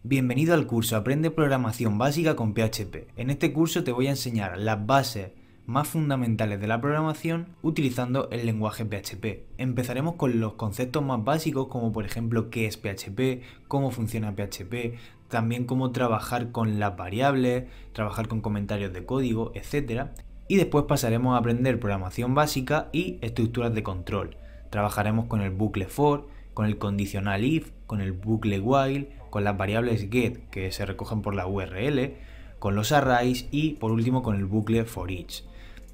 Bienvenido al curso Aprende Programación Básica con PHP. En este curso te voy a enseñar las bases más fundamentales de la programación utilizando el lenguaje PHP. Empezaremos con los conceptos más básicos como por ejemplo qué es PHP, cómo funciona PHP, también cómo trabajar con las variables, trabajar con comentarios de código, etc. Y después pasaremos a aprender programación básica y estructuras de control. Trabajaremos con el bucle for, con el condicional if, con el bucle while, con las variables get que se recogen por la URL, con los arrays y por último con el bucle for each.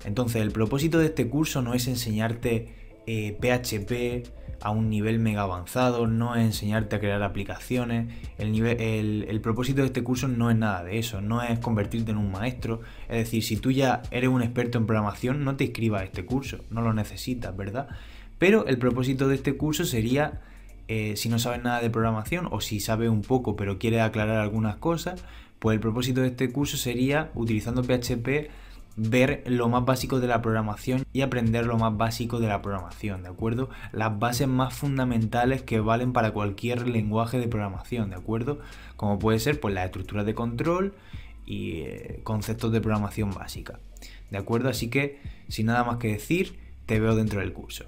Entonces el propósito de este curso no es enseñarte PHP a un nivel mega avanzado, no es enseñarte a crear aplicaciones, el propósito de este curso no es nada de eso, no es convertirte en un maestro, es decir, si tú ya eres un experto en programación no te inscribas a este curso, no lo necesitas, ¿verdad? Pero el propósito de este curso sería, si no sabes nada de programación o si sabes un poco pero quieres aclarar algunas cosas, pues el propósito de este curso sería, utilizando PHP, ver lo más básico de la programación y aprender lo más básico de la programación, ¿de acuerdo? Las bases más fundamentales que valen para cualquier lenguaje de programación, ¿de acuerdo? Como puede ser pues las estructuras de control y conceptos de programación básica, ¿de acuerdo? Así que, sin nada más que decir, te veo dentro del curso.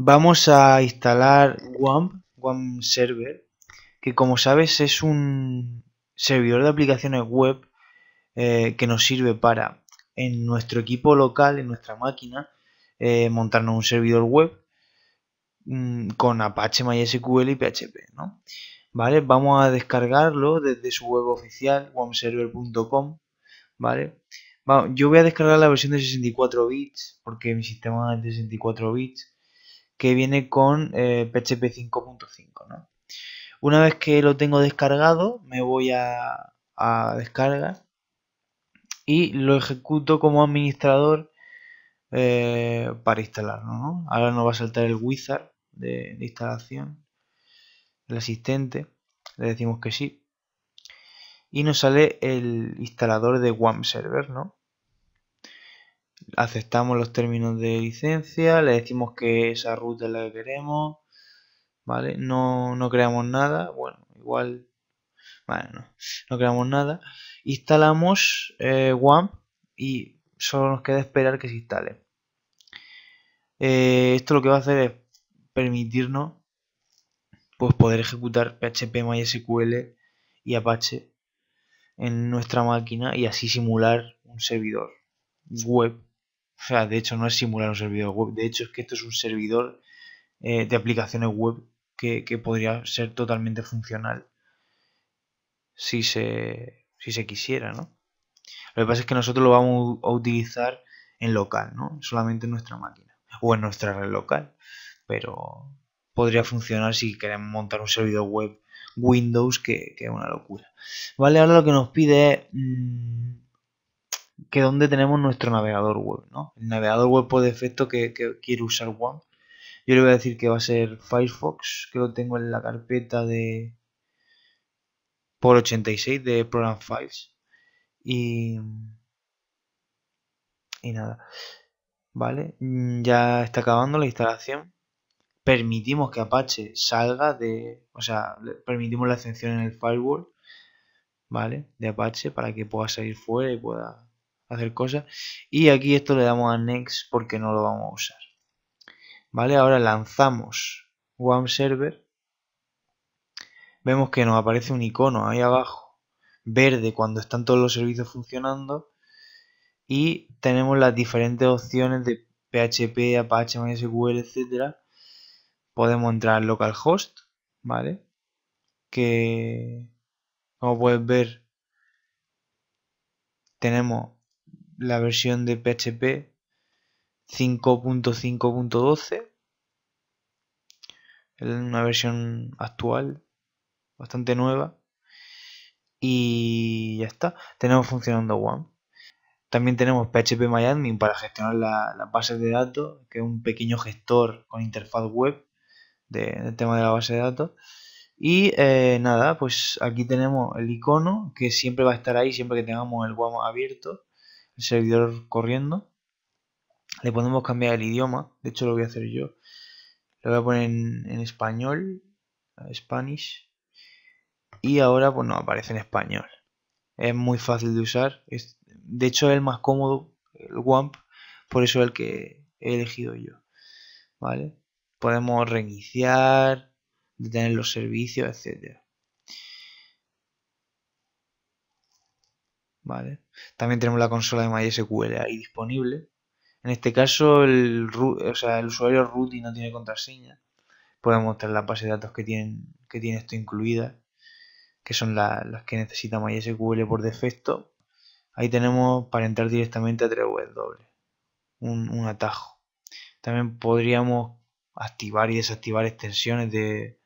Vamos a instalar WAMP Server, que como sabes es un servidor de aplicaciones web que nos sirve para en nuestro equipo local, en nuestra máquina, montarnos un servidor web con Apache MySQL y PHP, ¿no? Vale, vamos a descargarlo desde su web oficial, wamserver.com, ¿vale? Yo voy a descargar la versión de 64 bits porque mi sistema es de 64 bits que viene con PHP 5.5, ¿no? Una vez que lo tengo descargado, me voy a descarga y lo ejecuto como administrador para instalarlo, ¿no? Ahora nos va a saltar el wizard de instalación, el asistente, le decimos que sí y nos sale el instalador de WAMP Server, ¿no? Aceptamos los términos de licencia, le decimos que esa ruta es la que queremos, ¿vale? No creamos nada, bueno, igual, vale, no creamos nada. Instalamos WAMP y solo nos queda esperar que se instale. Esto lo que va a hacer es permitirnos pues, poder ejecutar PHP, MySQL y Apache en nuestra máquina y así simular un servidor web. O sea, de hecho no es simular un servidor web, de hecho es que esto es un servidor de aplicaciones web que podría ser totalmente funcional si se quisiera, ¿no? Lo que pasa es que nosotros lo vamos a utilizar en local, ¿no? Solamente en nuestra máquina o en nuestra red local, pero podría funcionar si queremos montar un servidor web Windows, que es una locura. Vale, ahora lo que nos pide es que dónde tenemos nuestro navegador web, ¿no? El navegador web por defecto que quiere usar WAMP. Yo le voy a decir que va a ser Firefox, que lo tengo en la carpeta de por 86 de Program Files. Y, y nada, ¿vale? Ya está acabando la instalación. Permitimos que Apache salga de, o sea, permitimos la extensión en el firewall, ¿vale? De Apache para que pueda salir fuera y pueda hacer cosas. Y aquí esto le damos a Next porque no lo vamos a usar. ¿Vale? Ahora lanzamos WAMP Server. Vemos que nos aparece un icono ahí abajo, verde, cuando están todos los servicios funcionando. Y tenemos las diferentes opciones de PHP, Apache, MySQL, etcétera. Podemos entrar al localhost, ¿vale? Que, como puedes ver, tenemos la versión de PHP 5.5.12, una versión actual, bastante nueva. Y ya está, tenemos funcionando WAMP. También tenemos PHPMyAdmin para gestionar las bases de datos, que es un pequeño gestor con interfaz web del tema de la base de datos. Y nada, pues aquí tenemos el icono que siempre va a estar ahí, siempre que tengamos el WAMP abierto, el servidor corriendo. Le podemos cambiar el idioma, de hecho lo voy a hacer yo. Lo voy a poner en español, Spanish. y ahora pues nos aparece en español. Es muy fácil de usar, de hecho es el más cómodo, el WAMP, por eso es el que he elegido yo, ¿vale? Podemos reiniciar, detener los servicios, etcétera. ¿Vale? También tenemos la consola de MySQL ahí disponible. En este caso el usuario root y no tiene contraseña. Podemos mostrar las bases de datos que tiene esto incluidas, que son las que necesita MySQL por defecto. Ahí tenemos para entrar directamente a www, un atajo. También podríamos activar y desactivar extensiones de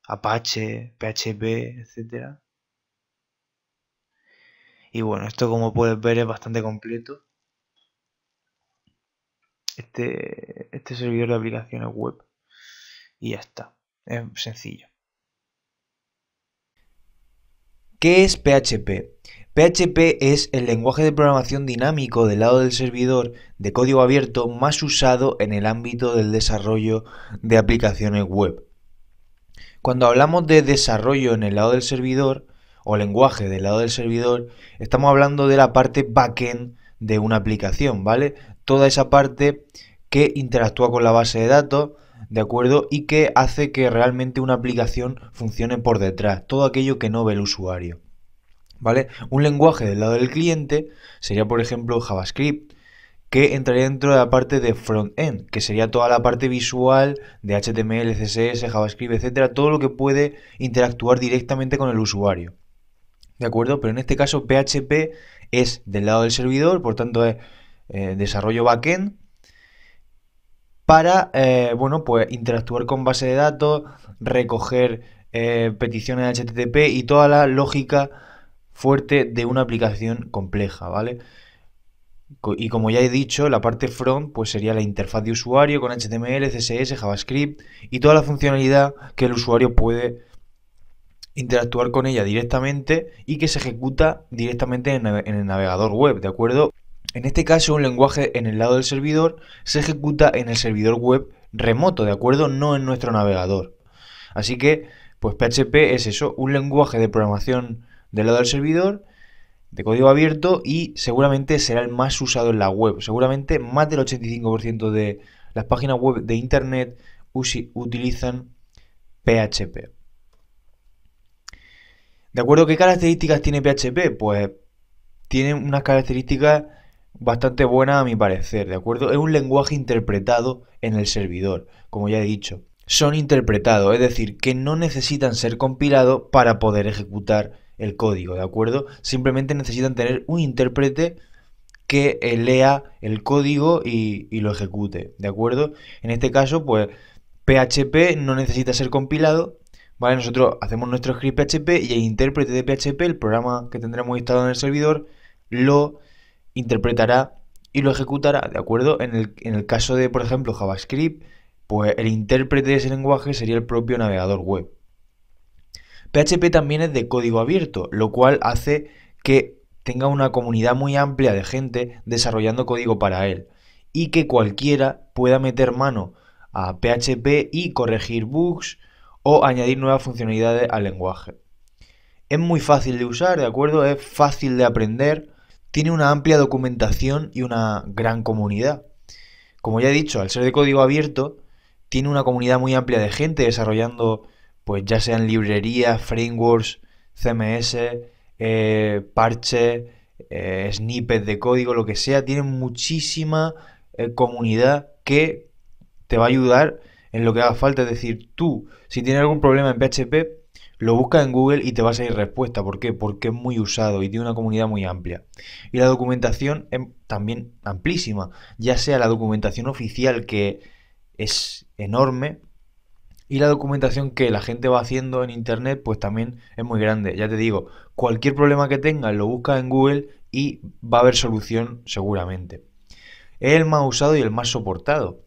Apache, PHP, etcétera. Y bueno, esto como puedes ver es bastante completo. Este servidor de aplicaciones web. Y ya está. Es sencillo. ¿Qué es PHP? PHP es el lenguaje de programación dinámico del lado del servidor de código abierto más usado en el ámbito del desarrollo de aplicaciones web. Cuando hablamos de desarrollo en el lado del servidor o lenguaje del lado del servidor, estamos hablando de la parte backend de una aplicación, ¿vale? Toda esa parte que interactúa con la base de datos, ¿de acuerdo? Y que hace que realmente una aplicación funcione por detrás, todo aquello que no ve el usuario, ¿vale? Un lenguaje del lado del cliente sería, por ejemplo, JavaScript, que entraría dentro de la parte de front-end, que sería toda la parte visual de HTML, CSS, JavaScript, etcétera, todo lo que puede interactuar directamente con el usuario, ¿de acuerdo? Pero en este caso PHP es del lado del servidor, por tanto es desarrollo backend, para bueno, pues interactuar con base de datos, recoger peticiones HTTP y toda la lógica fuerte de una aplicación compleja, ¿vale? Y como ya he dicho, la parte front pues sería la interfaz de usuario con HTML, CSS, JavaScript y toda la funcionalidad que el usuario puede interactuar con ella directamente y que se ejecuta directamente en el navegador web, ¿de acuerdo? En este caso, un lenguaje en el lado del servidor se ejecuta en el servidor web remoto, ¿de acuerdo? No en nuestro navegador. Así que, pues PHP es eso, un lenguaje de programación del lado del servidor, de código abierto, y seguramente será el más usado en la web. Seguramente más del 85% de las páginas web de internet utilizan PHP. ¿De acuerdo? ¿Qué características tiene PHP? Pues tiene unas características bastante buenas a mi parecer, ¿de acuerdo? Es un lenguaje interpretado en el servidor, como ya he dicho. Son interpretados, es decir, que no necesitan ser compilados para poder ejecutar el código, ¿de acuerdo? Simplemente necesitan tener un intérprete que lea el código y lo ejecute, ¿de acuerdo? En este caso, pues PHP no necesita ser compilado, ¿vale? Nosotros hacemos nuestro script PHP y el intérprete de PHP, el programa que tendremos instalado en el servidor, lo interpretará y lo ejecutará, ¿de acuerdo? En el caso de, por ejemplo, JavaScript, pues el intérprete de ese lenguaje sería el propio navegador web. PHP también es de código abierto, lo cual hace que tenga una comunidad muy amplia de gente desarrollando código para él y que cualquiera pueda meter mano a PHP y corregir bugs o añadir nuevas funcionalidades al lenguaje. Es muy fácil de usar, ¿de acuerdo? Es fácil de aprender, tiene una amplia documentación y una gran comunidad. Como ya he dicho, al ser de código abierto, tiene una comunidad muy amplia de gente desarrollando, pues ya sean librerías, frameworks, CMS, parches, snippets de código, lo que sea. Tiene muchísima comunidad que te va a ayudar en lo que haga falta. Es decir, tú, si tienes algún problema en PHP, lo buscas en Google y te va a salir respuesta. ¿Por qué? Porque es muy usado y tiene una comunidad muy amplia. Y la documentación es también amplísima, ya sea la documentación oficial, que es enorme, y la documentación que la gente va haciendo en internet, pues también es muy grande. Ya te digo, cualquier problema que tengas lo buscas en Google y va a haber solución seguramente. Es el más usado y el más soportado,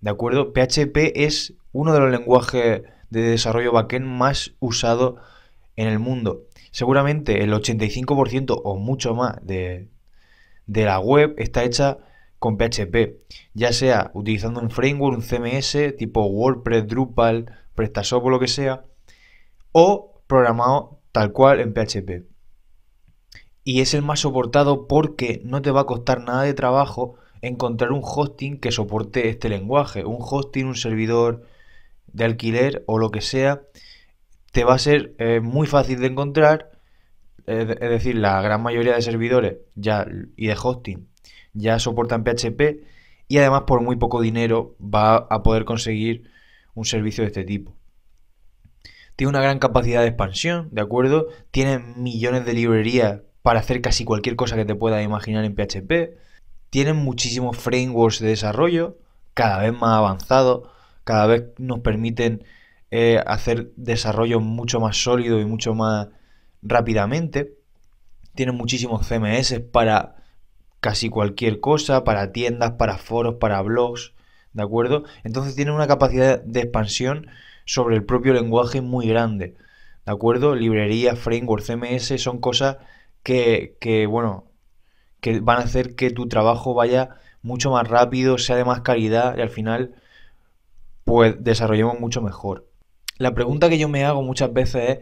¿de acuerdo? PHP es uno de los lenguajes de desarrollo backend más usado en el mundo. Seguramente el 85% o mucho más de la web está hecha con PHP, ya sea utilizando un framework, un CMS tipo WordPress, Drupal, PrestaShop o lo que sea, o programado tal cual en PHP. Y es el más soportado porque no te va a costar nada de trabajo encontrar un hosting que soporte este lenguaje. Un hosting, un servidor de alquiler o lo que sea, te va a ser muy fácil de encontrar. Es decir, la gran mayoría de servidores ya y de hosting ya soportan PHP y además por muy poco dinero va a poder conseguir un servicio de este tipo. Tiene una gran capacidad de expansión, ¿de acuerdo? Tiene millones de librerías para hacer casi cualquier cosa que te puedas imaginar en PHP. Tienen muchísimos frameworks de desarrollo, cada vez más avanzados, cada vez nos permiten hacer desarrollo mucho más sólido y mucho más rápidamente. Tienen muchísimos CMS para casi cualquier cosa, para tiendas, para foros, para blogs, ¿de acuerdo? Entonces tienen una capacidad de expansión sobre el propio lenguaje muy grande, ¿de acuerdo? Librerías, framework, CMS son cosas bueno, que van a hacer que tu trabajo vaya mucho más rápido, sea de más calidad y al final pues desarrollemos mucho mejor. La pregunta que yo me hago muchas veces es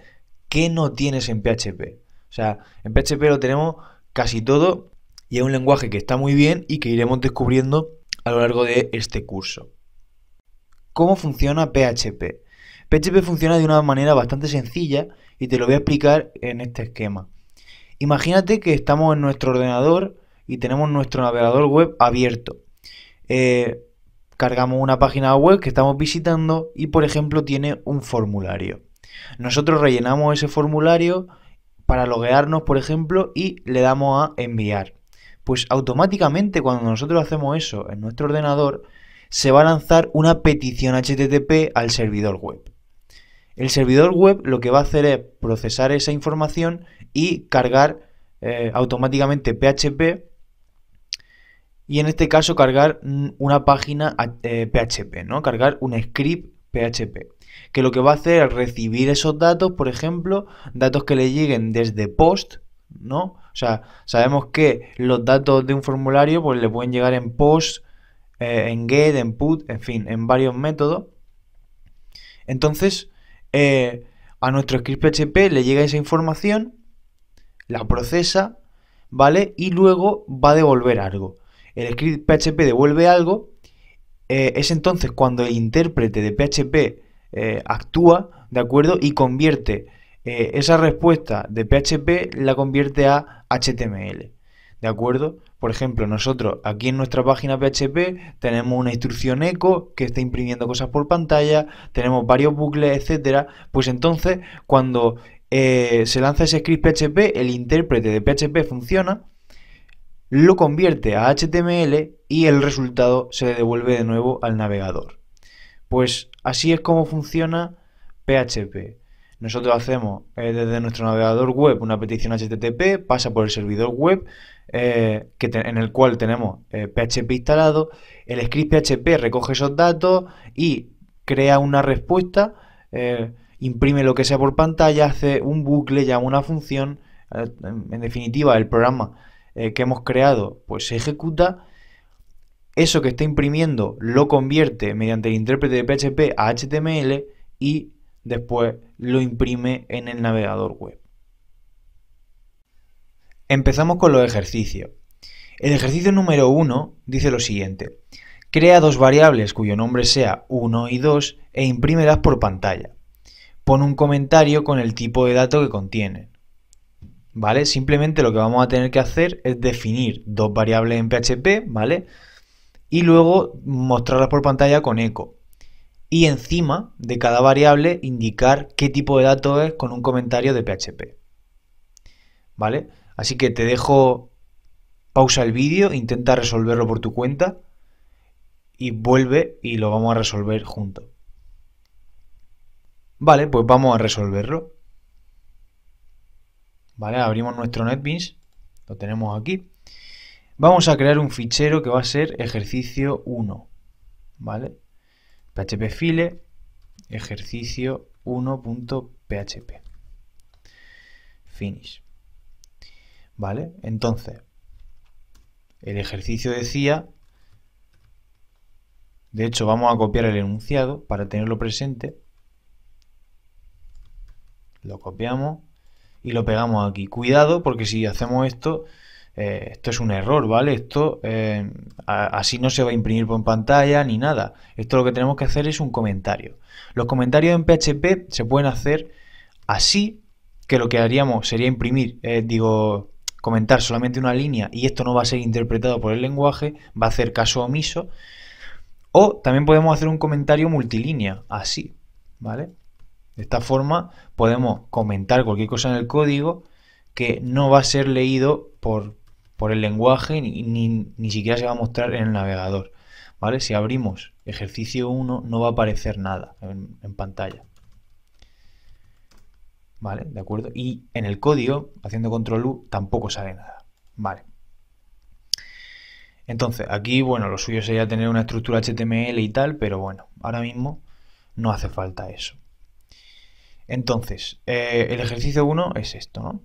¿qué no tienes en PHP? O sea, en PHP lo tenemos casi todo y es un lenguaje que está muy bien y que iremos descubriendo a lo largo de este curso. ¿Cómo funciona PHP? PHP funciona de una manera bastante sencilla y te lo voy a explicar en este esquema. Imagínate que estamos en nuestro ordenador y tenemos nuestro navegador web abierto. Cargamos una página web que estamos visitando y, por ejemplo, tiene un formulario. Nosotros rellenamos ese formulario para loguearnos, por ejemplo, y le damos a enviar. Pues automáticamente cuando nosotros hacemos eso en nuestro ordenador, se va a lanzar una petición HTTP al servidor web. El servidor web lo que va a hacer es procesar esa información y cargar automáticamente PHP y en este caso cargar una página PHP, ¿no? Cargar un script PHP, que lo que va a hacer es recibir esos datos, por ejemplo, datos que le lleguen desde post, ¿no? O sea, sabemos que los datos de un formulario pues le pueden llegar en post, en get, en put, en fin, en varios métodos. Entonces, a nuestro script PHP le llega esa información, la procesa, ¿vale? Y luego va a devolver algo. El script PHP devuelve algo, es entonces cuando el intérprete de PHP actúa, ¿de acuerdo? Y convierte esa respuesta de PHP, la convierte a HTML, ¿de acuerdo? Por ejemplo, nosotros aquí en nuestra página PHP tenemos una instrucción echo que está imprimiendo cosas por pantalla, tenemos varios bucles, etcétera. Pues entonces, cuando se lanza ese script PHP, el intérprete de PHP funciona, lo convierte a HTML y el resultado se le devuelve de nuevo al navegador. Pues así es como funciona PHP. Nosotros hacemos desde nuestro navegador web una petición HTTP, pasa por el servidor web en el cual tenemos PHP instalado, el script PHP recoge esos datos y crea una respuesta, imprime lo que sea por pantalla, hace un bucle, llama una función, en definitiva el programa que hemos creado pues se ejecuta. Eso que está imprimiendo lo convierte mediante el intérprete de PHP a HTML y después lo imprime en el navegador web. Empezamos con los ejercicios. El ejercicio número 1 dice lo siguiente: crea dos variables cuyo nombre sea 1 y 2 e imprímelas por pantalla. Pon un comentario con el tipo de dato que contienen. ¿Vale? Simplemente lo que vamos a tener que hacer es definir dos variables en PHP, ¿vale? Y luego mostrarlas por pantalla con echo. Y encima de cada variable indicar qué tipo de dato es con un comentario de PHP. ¿Vale? Así que te dejo pausa el vídeo, intenta resolverlo por tu cuenta y vuelve y lo vamos a resolver juntos. Vale, pues vamos a resolverlo. Vale, abrimos nuestro NetBeans, lo tenemos aquí. Vamos a crear un fichero que va a ser ejercicio 1, ¿vale? PHP file ejercicio 1.php finish. ¿Vale? Entonces, el ejercicio decía, de hecho vamos a copiar el enunciado para tenerlo presente. Lo copiamos y lo pegamos aquí. Cuidado porque si hacemos esto, esto es un error, ¿vale? Esto así no se va a imprimir por pantalla ni nada. Esto lo que tenemos que hacer es un comentario. Los comentarios en PHP se pueden hacer así, que lo que haríamos sería imprimir, comentar solamente una línea y esto no va a ser interpretado por el lenguaje, va a hacer caso omiso. O también podemos hacer un comentario multilínea, así, ¿vale? De esta forma podemos comentar cualquier cosa en el código que no va a ser leído por el lenguaje ni siquiera se va a mostrar en el navegador, ¿vale? Si abrimos ejercicio 1 no va a aparecer nada en pantalla, ¿vale? ¿De acuerdo? Y en el código, haciendo control U, tampoco sale nada, ¿vale? Entonces, aquí, bueno, lo suyo sería tener una estructura HTML y tal, pero bueno, ahora mismo no hace falta eso. Entonces, el ejercicio 1 es esto, ¿no?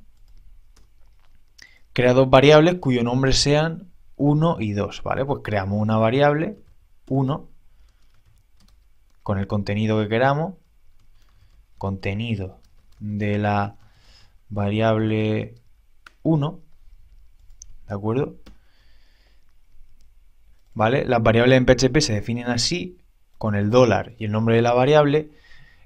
Crea dos variables cuyo nombre sean 1 y 2, ¿vale? Pues creamos una variable 1 con el contenido que queramos, contenido de la variable 1, ¿de acuerdo? ¿Vale? Las variables en PHP se definen así, con el dólar y el nombre de la variable.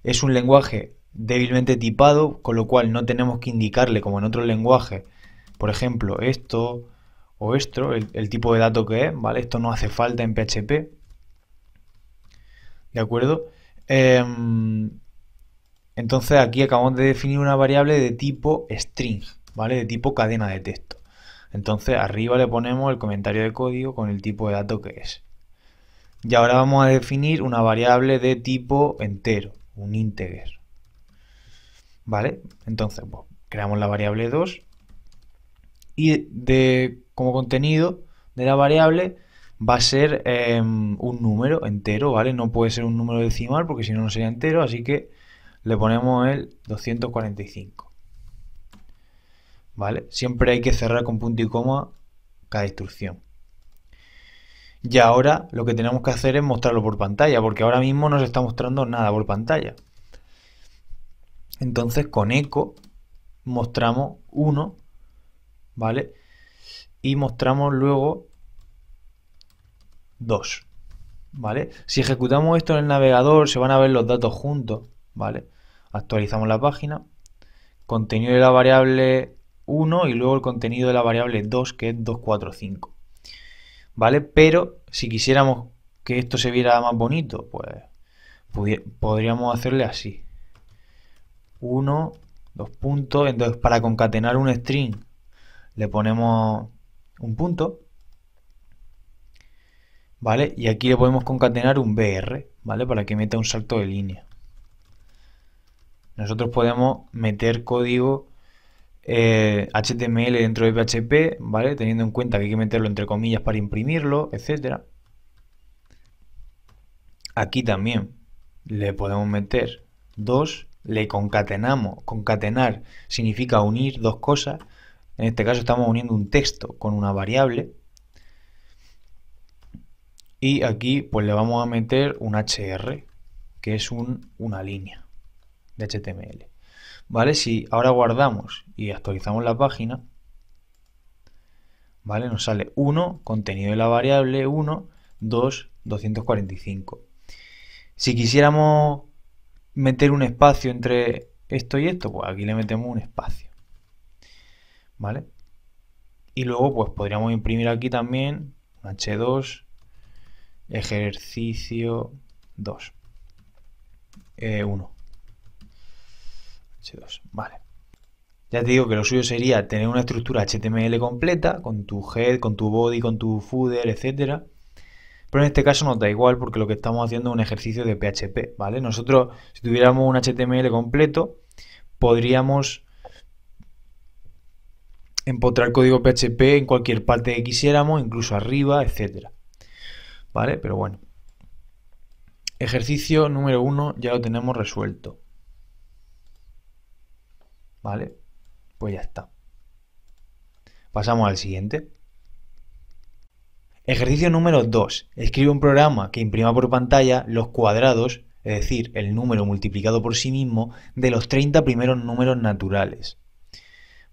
Es un lenguaje débilmente tipado, con lo cual no tenemos que indicarle, como en otros lenguajes, por ejemplo, esto o esto, el tipo de dato que es, ¿vale? Esto no hace falta en PHP, ¿de acuerdo? Entonces aquí acabamos de definir una variable de tipo string, ¿vale? De tipo cadena de texto. Entonces arriba le ponemos el comentario de código con el tipo de dato que es. Y ahora vamos a definir una variable de tipo entero, un integer, ¿vale? Entonces pues, creamos la variable 2 y como contenido de la variable va a ser un número entero, ¿vale? No puede ser un número decimal porque si no, no sería entero, así que le ponemos el 245, ¿vale? Siempre hay que cerrar con punto y coma cada instrucción. Y ahora lo que tenemos que hacer es mostrarlo por pantalla, porque ahora mismo no se está mostrando nada por pantalla. Entonces con echo mostramos 1, ¿vale? Y mostramos luego 2, ¿vale? Si ejecutamos esto en el navegador se van a ver los datos juntos, ¿vale? Actualizamos la página, contenido de la variable 1 y luego el contenido de la variable 2, que es 245, ¿vale? Pero si quisiéramos que esto se viera más bonito, pues podríamos hacerle así: 1, 2 puntos. Entonces para concatenar un string le ponemos un punto, ¿vale? Y aquí le podemos concatenar un BR, ¿vale? Para que meta un salto de línea. Nosotros podemos meter código HTML dentro de PHP, ¿vale? Teniendo en cuenta que hay que meterlo entre comillas para imprimirlo, etcétera. Aquí también le podemos meter 2, le concatenamos. Concatenar significa unir dos cosas. En este caso estamos uniendo un texto con una variable. Y aquí pues le vamos a meter un HR, que es una línea de HTML. ¿Vale? Si ahora guardamos y actualizamos la página, ¿vale? Nos sale 1, contenido de la variable 1, 2, 245. Si quisiéramos meter un espacio entre esto y esto, pues aquí le metemos un espacio, ¿vale? Y luego pues podríamos imprimir aquí también un H2, ejercicio 2, 1. H2, vale. Ya te digo que lo suyo sería tener una estructura HTML completa con tu head, con tu body, con tu footer, etcétera. Pero en este caso nos da igual porque lo que estamos haciendo es un ejercicio de PHP, ¿vale? Nosotros, si tuviéramos un HTML completo, podríamos empotrar código PHP en cualquier parte que quisiéramos, incluso arriba, etcétera, ¿vale? Pero bueno. Ejercicio número 1 ya lo tenemos resuelto, ¿vale? Pues ya está. Pasamos al siguiente. Ejercicio número 2. Escribe un programa que imprima por pantalla los cuadrados, es decir, el número multiplicado por sí mismo, de los 30 primeros números naturales.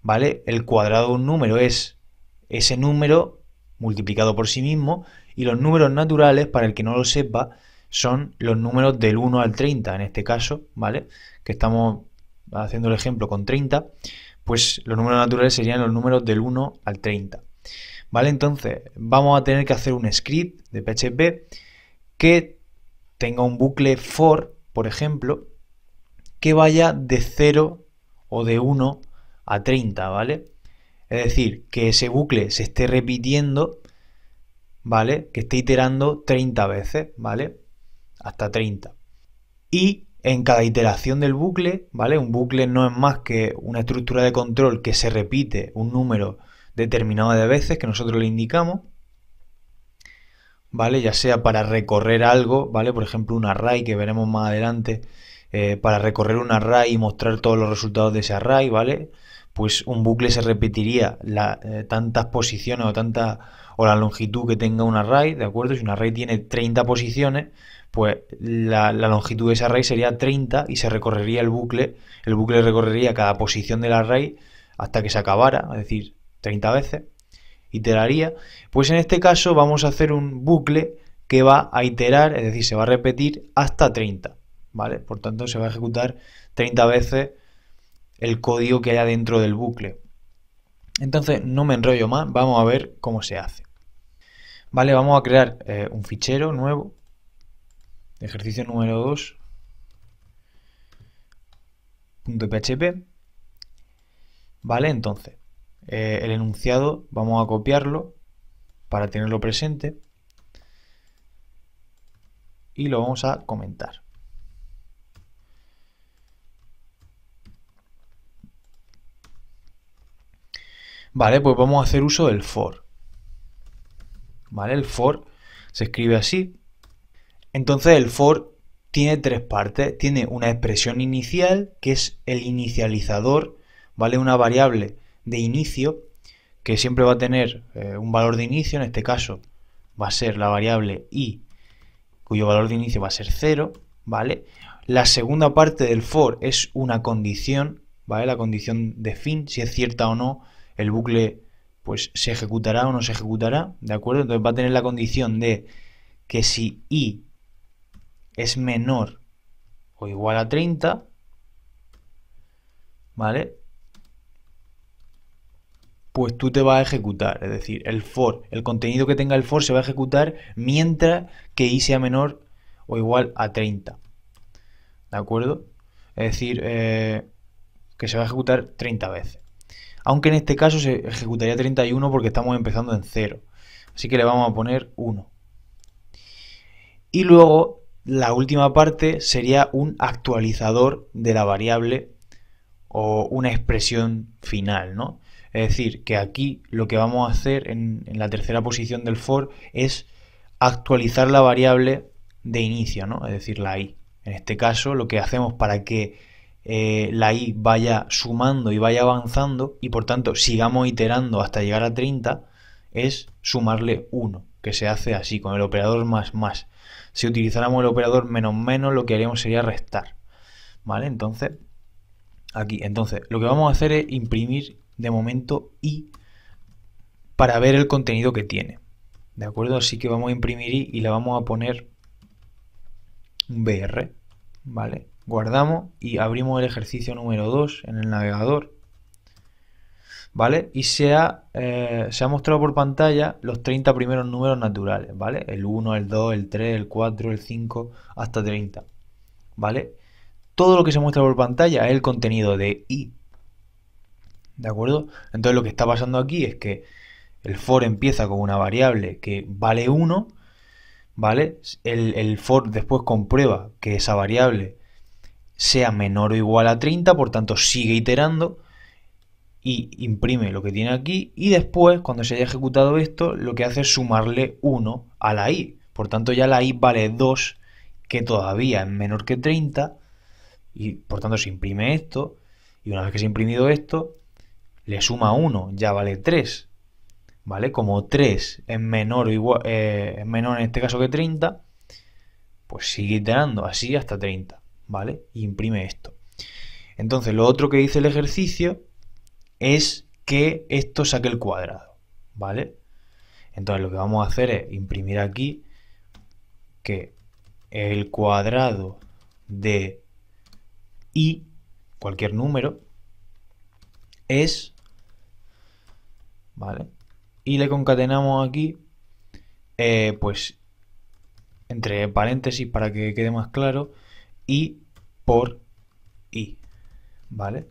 ¿vale? El cuadrado de un número es ese número multiplicado por sí mismo, y los números naturales, para el que no lo sepa, son los números del 1 al 30, en este caso, ¿vale? Que estamos haciendo el ejemplo con 30, pues los números naturales serían los números del 1 al 30. ¿Vale? Entonces vamos a tener que hacer un script de PHP que tenga un bucle for, por ejemplo, que vaya de 0 o de 1 a 30, ¿vale? Es decir, que ese bucle se esté repitiendo, ¿vale? Que esté iterando 30 veces, ¿vale? Hasta 30. Y en cada iteración del bucle, ¿vale? Un bucle no es más que una estructura de control que se repite un número determinado de veces que nosotros le indicamos, ¿vale? Ya sea para recorrer algo, ¿vale? Por ejemplo, un array que veremos más adelante, para recorrer un array y mostrar todos los resultados de ese array, ¿vale? Pues un bucle se repetiría tantas posiciones o la longitud que tenga un array, ¿de acuerdo? Si un array tiene 30 posiciones, pues la longitud de ese array sería 30 y se recorrería el bucle recorrería cada posición del array hasta que se acabara, es decir, 30 veces, iteraría. Pues en este caso vamos a hacer un bucle que va a iterar, es decir, se va a repetir hasta 30, ¿vale? Por tanto, se va a ejecutar 30 veces el código que haya dentro del bucle. Entonces, no me enrollo más, vamos a ver cómo se hace. Vale, vamos a crear un fichero nuevo, ejercicio número 2, .php. Vale, entonces, el enunciado vamos a copiarlo para tenerlo presente y lo vamos a comentar. Vale, pues vamos a hacer uso del for. Vale, el for se escribe así. Entonces el for tiene tres partes. Tiene una expresión inicial, que es el inicializador, ¿vale? Una variable de inicio que siempre va a tener un valor de inicio. En este caso va a ser la variable i, cuyo valor de inicio va a ser 0, ¿vale? La segunda parte del for es una condición, ¿vale? La condición de fin, si es cierta o no, el bucle pues se ejecutará o no se ejecutará, ¿de acuerdo? Entonces va a tener la condición de que si i es menor o igual a 30, ¿vale? Pues tú te vas a ejecutar, es decir, el for, el contenido que tenga el for se va a ejecutar mientras que i sea menor o igual a 30, ¿de acuerdo? Es decir, que se va a ejecutar 30 veces. Aunque en este caso se ejecutaría 31 porque estamos empezando en 0. Así que le vamos a poner 1. Y luego la última parte sería un actualizador de la variable o una expresión final, ¿no? Es decir, que aquí lo que vamos a hacer en la tercera posición del for es actualizar la variable de inicio, ¿no? Es decir, la i. En este caso, lo que hacemos para que la i vaya sumando y vaya avanzando y por tanto sigamos iterando hasta llegar a 30 es sumarle 1, que se hace así, con el operador más más. Si utilizáramos el operador menos menos, lo que haríamos sería restar, ¿vale? Entonces, aquí, entonces, lo que vamos a hacer es imprimir de momento i para ver el contenido que tiene, ¿de acuerdo? Así que vamos a imprimir i y le vamos a poner un br, ¿vale? Guardamos y abrimos el ejercicio número 2 en el navegador, ¿vale? Y se ha mostrado por pantalla los 30 primeros números naturales, ¿vale? El 1, el 2, el 3, el 4, el 5, hasta 30, ¿vale? Todo lo que se muestra por pantalla es el contenido de i, ¿de acuerdo? Entonces lo que está pasando aquí es que el for empieza con una variable que vale 1, ¿vale? El for después comprueba que esa variable sea menor o igual a 30, por tanto sigue iterando y imprime lo que tiene aquí y después cuando se haya ejecutado esto lo que hace es sumarle 1 a la i, por tanto ya la i vale 2, que todavía es menor que 30 y por tanto se imprime esto y una vez que se ha imprimido esto le suma 1, ya vale 3, ¿vale? Como 3 es menor o igual, es menor en este caso que 30, pues sigue iterando así hasta 30, ¿vale? Y imprime esto. Entonces lo otro que dice el ejercicio es que esto saque el cuadrado, ¿vale? Entonces lo que vamos a hacer es imprimir aquí que el cuadrado de i, cualquier número, es, ¿vale? Y le concatenamos aquí, pues, entre paréntesis para que quede más claro, i por i, ¿vale?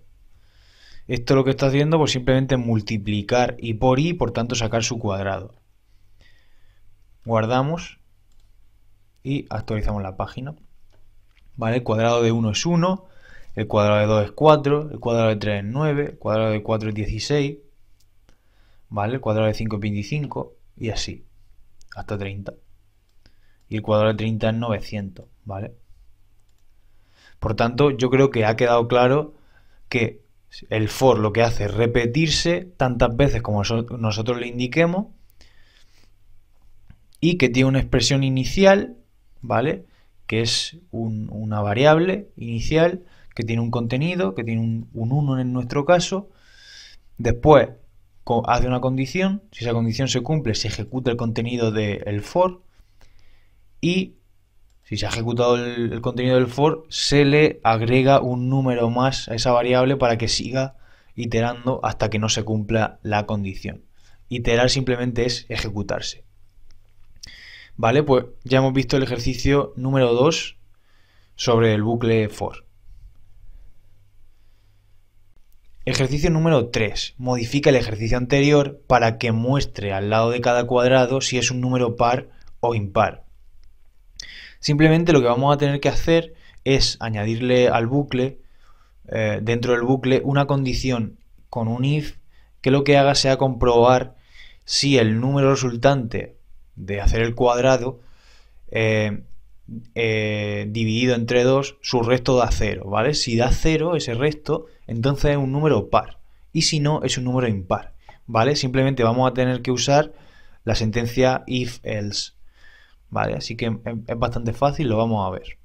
Esto lo que está haciendo, pues simplemente multiplicar i, por tanto sacar su cuadrado. Guardamos y actualizamos la página. ¿Vale? El cuadrado de 1 es 1, el cuadrado de 2 es 4, el cuadrado de 3 es 9, el cuadrado de 4 es 16, ¿vale? El cuadrado de 5 es 25 y así, hasta 30. Y el cuadrado de 30 es 900, ¿vale? Por tanto, yo creo que ha quedado claro que el for lo que hace es repetirse tantas veces como nosotros le indiquemos y que tiene una expresión inicial, ¿vale? Que es una variable inicial que tiene un contenido, que tiene un 1 en nuestro caso. Después hace una condición, si esa condición se cumple, se ejecuta el contenido del for y si se ha ejecutado el contenido del for, se le agrega un número más a esa variable para que siga iterando hasta que no se cumpla la condición. Iterar simplemente es ejecutarse. Vale, pues ya hemos visto el ejercicio número 2 sobre el bucle for. Ejercicio número 3. Modifica el ejercicio anterior para que muestre al lado de cada cuadrado si es un número par o impar. Simplemente lo que vamos a tener que hacer es añadirle al bucle, dentro del bucle, una condición con un if que lo que haga sea comprobar si el número resultante de hacer el cuadrado dividido entre 2, su resto da 0, ¿vale? Si da 0 ese resto, entonces es un número par, y si no, es un número impar, ¿vale? Simplemente vamos a tener que usar la sentencia if-else, ¿vale? Así que es bastante fácil, lo vamos a ver.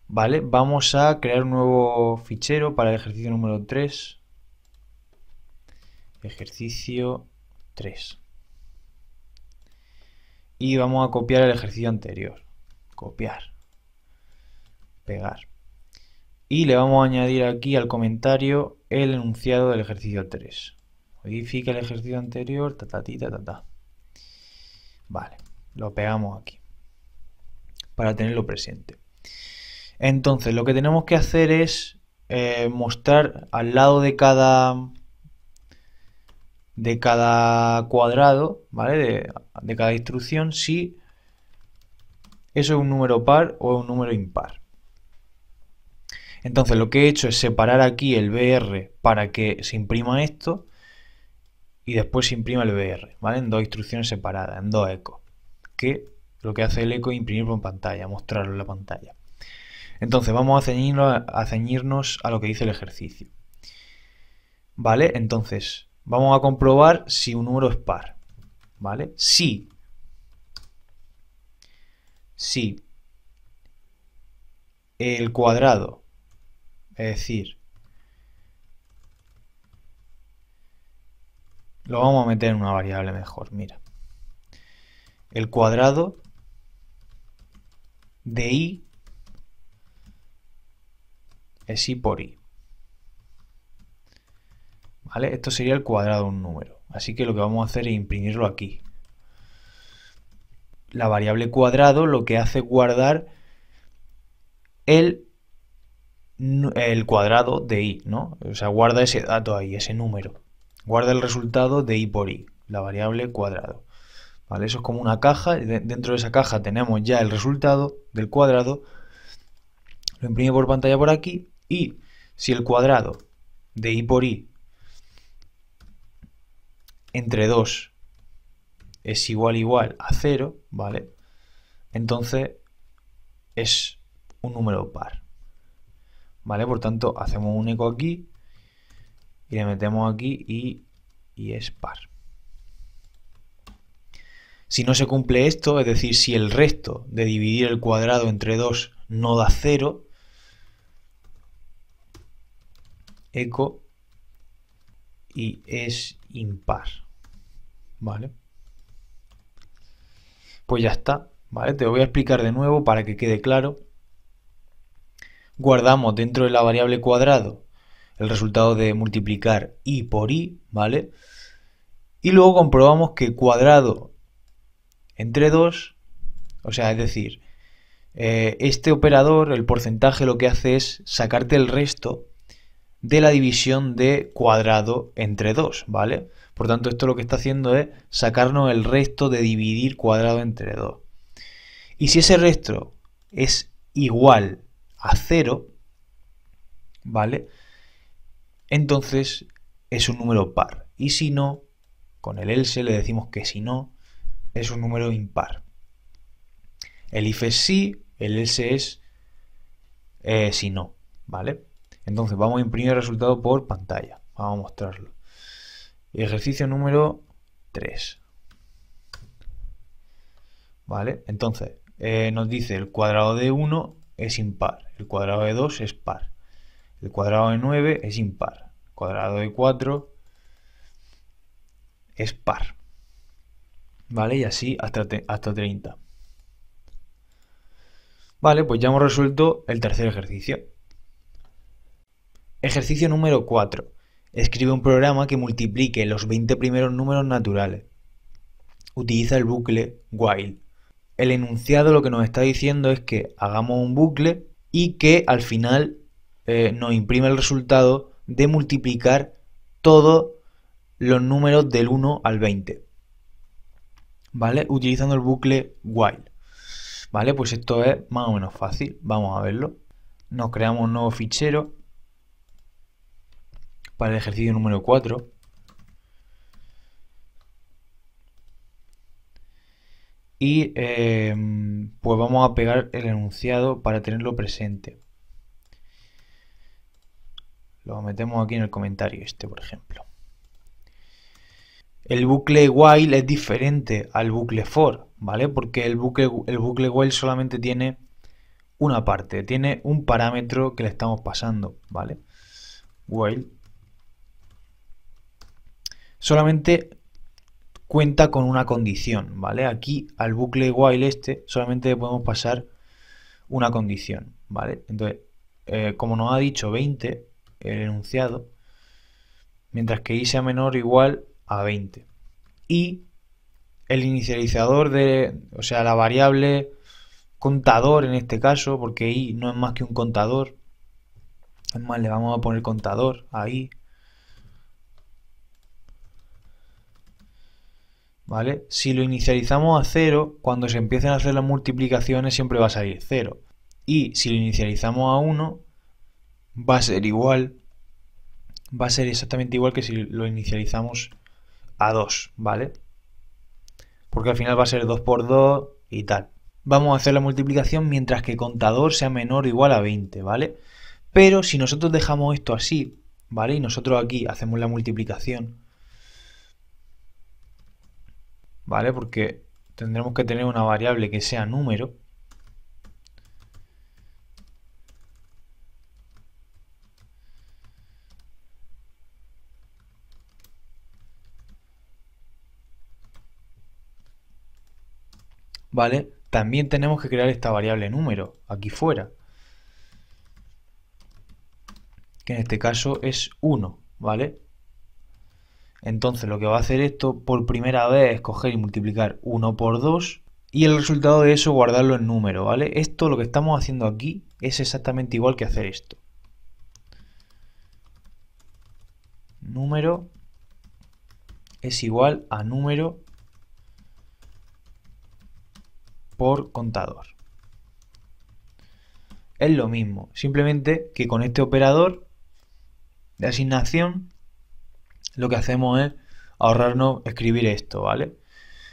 Vale, vamos a crear un nuevo fichero para el ejercicio número 3. Ejercicio 3. Y vamos a copiar el ejercicio anterior. Copiar. Pegar. Y le vamos a añadir aquí al comentario el enunciado del ejercicio 3. Modifica el ejercicio anterior, Vale, lo pegamos aquí para tenerlo presente. Entonces, lo que tenemos que hacer es mostrar al lado de cada cuadrado, ¿vale? De cada instrucción, si eso es un número par o un número impar. Entonces lo que he hecho es separar aquí el BR para que se imprima esto y después se imprima el BR, ¿vale? En dos instrucciones separadas, en dos ecos, que lo que hace el eco es imprimirlo en pantalla, mostrarlo en la pantalla. Entonces vamos a ceñirnos a lo que dice el ejercicio, ¿vale? Entonces vamos a comprobar si un número es par, ¿vale? Si el cuadrado, es decir, lo vamos a meter en una variable mejor, mira. El cuadrado de i es i por i. ¿Vale? Esto sería el cuadrado de un número. Así que lo que vamos a hacer es imprimirlo aquí. La variable cuadrado lo que hace es guardar el cuadrado de i, ¿no? O sea, guarda ese dato ahí, ese número. Guarda el resultado de i por i, la variable cuadrado. ¿Vale? Eso es como una caja. Dentro de esa caja tenemos ya el resultado del cuadrado. Lo imprime por pantalla por aquí. Y si el cuadrado de i por i entre 2 es igual a 0, ¿vale? Entonces es un número par, ¿vale? Por tanto, hacemos un eco aquí y le metemos aquí y es par. Si no se cumple esto, es decir, si el resto de dividir el cuadrado entre 2 no da 0, eco y es impar, ¿vale? Pues ya está, ¿vale? Te lo voy a explicar de nuevo para que quede claro. Guardamos dentro de la variable cuadrado el resultado de multiplicar i por i, ¿vale? Y luego comprobamos que cuadrado entre 2, o sea, es decir, este operador, el porcentaje, lo que hace es sacarte el resto de la división de cuadrado entre 2, ¿vale? Por tanto, esto lo que está haciendo es sacarnos el resto de dividir cuadrado entre 2. Y si ese resto es igual a 0, ¿vale? Entonces es un número par. Y si no, con el else le decimos que si no, es un número impar. El if es sí, el else es si no, ¿vale? Entonces vamos a imprimir el resultado por pantalla. Vamos a mostrarlo. Ejercicio número 3. ¿Vale? Entonces nos dice el cuadrado de 1 es impar, el cuadrado de 2 es par, el cuadrado de 9 es impar, el cuadrado de 4 es par. ¿Vale? Y así hasta 30. Vale, pues ya hemos resuelto el tercer ejercicio. Ejercicio número 4. Escribe un programa que multiplique los 20 primeros números naturales. Utiliza el bucle while. El enunciado lo que nos está diciendo es que hagamos un bucle y que al final nos imprime el resultado de multiplicar todos los números del 1 al 20. ¿Vale? Utilizando el bucle while. ¿Vale? Pues esto es más o menos fácil. Vamos a verlo. Nos creamos un nuevo fichero para el ejercicio número 4. Y pues vamos a pegar el enunciado para tenerlo presente. Lo metemos aquí en el comentario por ejemplo. El bucle while es diferente al bucle for, ¿vale? Porque el bucle while solamente tiene una parte, tiene un parámetro que le estamos pasando, ¿vale? While solamente cuenta con una condición, ¿vale? Aquí al bucle while solamente le podemos pasar una condición, ¿vale? Entonces, como nos ha dicho 20 el enunciado, mientras que i sea menor o igual a 20. Y el inicializador o sea, la variable contador en este caso, porque i no es más que un contador, es más, le vamos a poner contador ahí, ¿vale? Si lo inicializamos a 0, cuando se empiecen a hacer las multiplicaciones siempre va a salir 0. Y si lo inicializamos a 1, va a ser igual, va a ser exactamente igual que si lo inicializamos a 2, ¿vale? Porque al final va a ser 2 por 2 y tal. Vamos a hacer la multiplicación mientras que contador sea menor o igual a 20, ¿vale? Pero si nosotros dejamos esto así, ¿vale? Y nosotros aquí hacemos la multiplicación, ¿vale? Porque tendremos que tener una variable que sea número. ¿Vale? También tenemos que crear esta variable número aquí fuera, que en este caso es 1, ¿vale? Entonces lo que va a hacer esto por primera vez es coger y multiplicar 1 por 2 y el resultado de eso guardarlo en número, ¿vale? Esto, lo que estamos haciendo aquí, es exactamente igual que hacer esto. Número es igual a número por contador. Es lo mismo, simplemente que con este operador de asignación lo que hacemos es ahorrarnos escribir esto, ¿vale?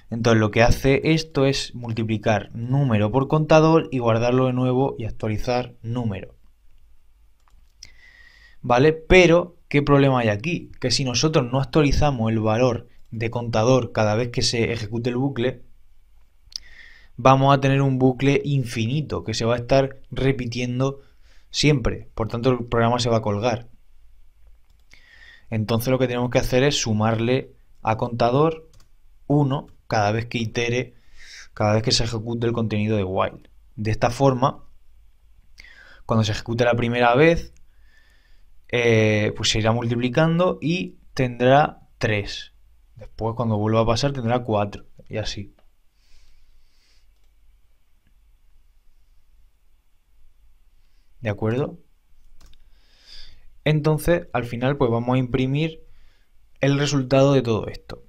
Entonces lo que hace esto es multiplicar número por contador y guardarlo de nuevo y actualizar número, ¿vale? Pero, ¿qué problema hay aquí? Que si nosotros no actualizamos el valor de contador cada vez que se ejecute el bucle, vamos a tener un bucle infinito que se va a estar repitiendo siempre. Por tanto, el programa se va a colgar. Entonces lo que tenemos que hacer es sumarle a contador 1 cada vez que itere, cada vez que se ejecute el contenido de while. De esta forma, cuando se ejecute la primera vez, pues se irá multiplicando y tendrá 3. Después, cuando vuelva a pasar, tendrá 4 y así. ¿De acuerdo? Entonces, al final, pues vamos a imprimir el resultado de todo esto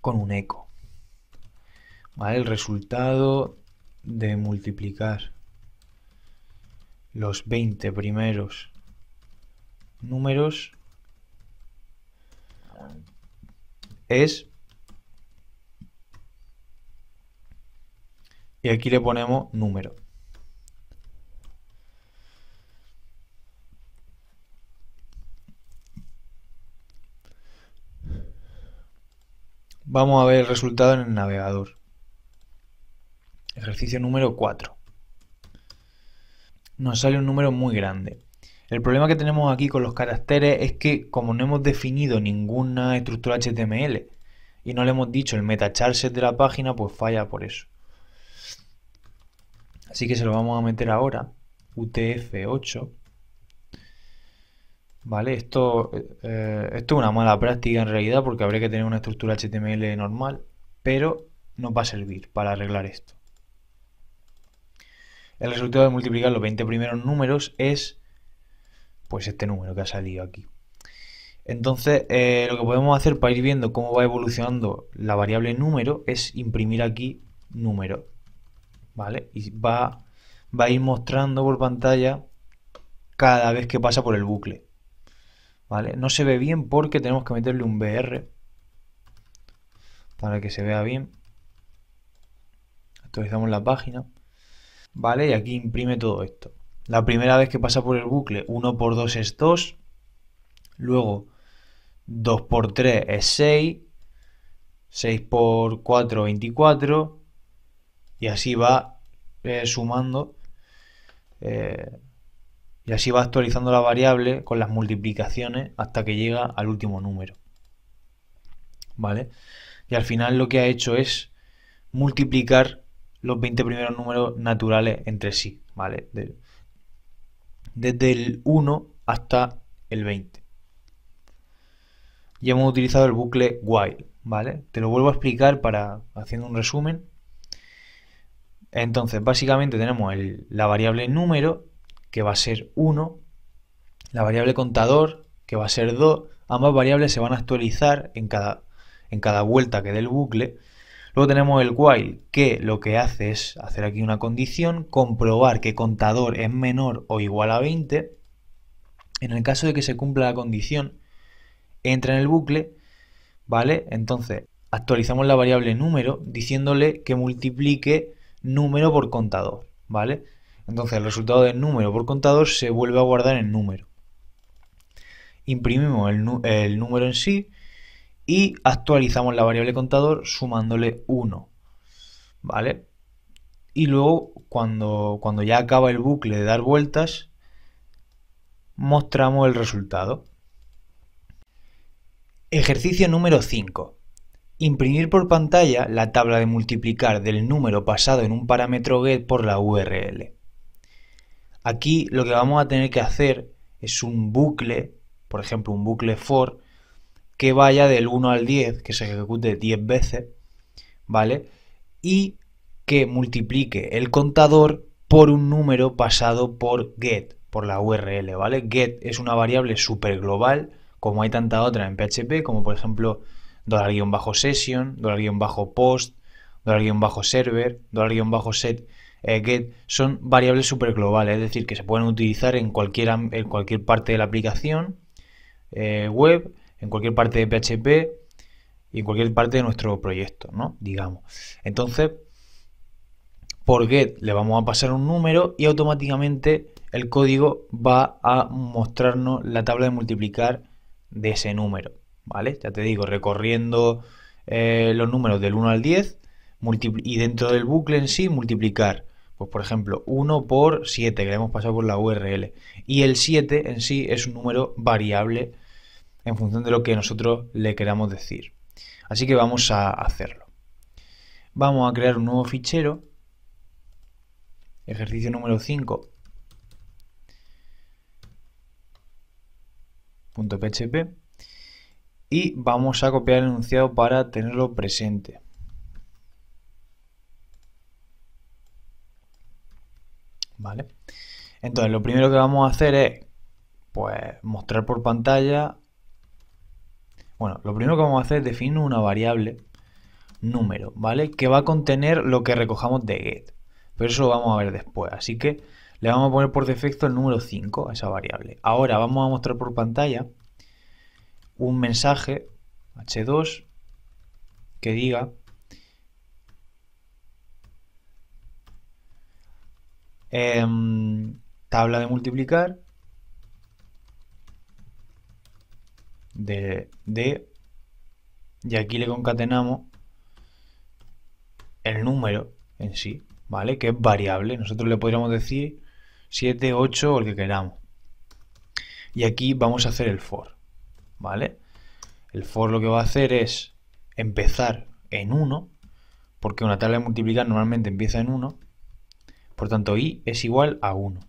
con un eco. ¿Vale? El resultado de multiplicar los 20 primeros números es, y aquí le ponemos número. Vamos a ver el resultado en el navegador. Ejercicio número 4. Nos sale un número muy grande. El problema que tenemos aquí con los caracteres es que como no hemos definido ninguna estructura HTML y no le hemos dicho el metacharset de la página, pues falla por eso. Así que se lo vamos a meter ahora, UTF-8. Vale, esto es una mala práctica en realidad porque habría que tener una estructura HTML normal, pero nos va a servir para arreglar esto. El resultado de multiplicar los 20 primeros números es pues este número que ha salido aquí. Entonces lo que podemos hacer para ir viendo cómo va evolucionando la variable número es imprimir aquí número, ¿vale? Y va a ir mostrando por pantalla cada vez que pasa por el bucle, ¿vale? No se ve bien porque tenemos que meterle un BR para que se vea bien. Actualizamos la página, ¿vale? Y aquí imprime todo esto. La primera vez que pasa por el bucle, 1 por 2 es 2, luego 2 por 3 es 6, 6 por 4 24, y así va sumando, y así va actualizando la variable con las multiplicaciones hasta que llega al último número, ¿vale? Y al final lo que ha hecho es multiplicar los 20 primeros números naturales entre sí, ¿vale? Desde el 1 hasta el 20. Y hemos utilizado el bucle while, ¿vale? Te lo vuelvo a explicar para haciendo un resumen. Entonces, básicamente tenemos la variable número, que va a ser 1, la variable contador, que va a ser 2. Ambas variables se van a actualizar en cada vuelta que dé el bucle. Luego tenemos el while, que lo que hace es hacer aquí una condición, comprobar que contador es menor o igual a 20. En el caso de que se cumpla la condición, entra en el bucle, ¿vale? Entonces actualizamos la variable número diciéndole que multiplique número por contador, ¿vale? Entonces el resultado del número por contador se vuelve a guardar en número. Imprimimos el número en sí y actualizamos la variable contador sumándole 1, ¿vale? Y luego cuando ya acaba el bucle de dar vueltas, mostramos el resultado. Ejercicio número 5. Imprimir por pantalla la tabla de multiplicar del número pasado en un parámetro get por la URL. Aquí lo que vamos a tener que hacer es un bucle, por ejemplo un bucle for, que vaya del 1 al 10, que se ejecute 10 veces, ¿vale? Y que multiplique el contador por un número pasado por get, por la URL, ¿vale? Get es una variable súper global, como hay tantas otras en PHP, como por ejemplo $-session, $-post, $-server, $-set, get, son variables súper globales, es decir, que se pueden utilizar en cualquier parte de la aplicación web, en cualquier parte de PHP y en cualquier parte de nuestro proyecto, ¿no? Digamos. Entonces, por get le vamos a pasar un número y automáticamente el código va a mostrarnos la tabla de multiplicar de ese número, ¿vale? Ya te digo, recorriendo los números del 1 al 10 y dentro del bucle en sí multiplicar, pues por ejemplo 1 por 7 que le hemos pasado por la URL, y el 7 en sí es un número variable en función de lo que nosotros le queramos decir. Así que vamos a hacerlo. Vamos a crear un nuevo fichero, ejercicio número 5, .php, y vamos a copiar el enunciado para tenerlo presente. ¿Vale? Entonces lo primero que vamos a hacer es pues mostrar por pantalla. Bueno, lo primero que vamos a hacer es definir una variable número, ¿vale? Que va a contener lo que recojamos de get. Pero eso lo vamos a ver después. Así que le vamos a poner por defecto el número 5 a esa variable. Ahora vamos a mostrar por pantalla un mensaje h2 que diga tabla de multiplicar de y aquí le concatenamos el número en sí, ¿vale? Que es variable. Nosotros le podríamos decir 7, 8 o el que queramos. Y aquí vamos a hacer el for, ¿vale? El for lo que va a hacer es empezar en 1, porque una tabla de multiplicar normalmente empieza en 1, por tanto i es igual a 1.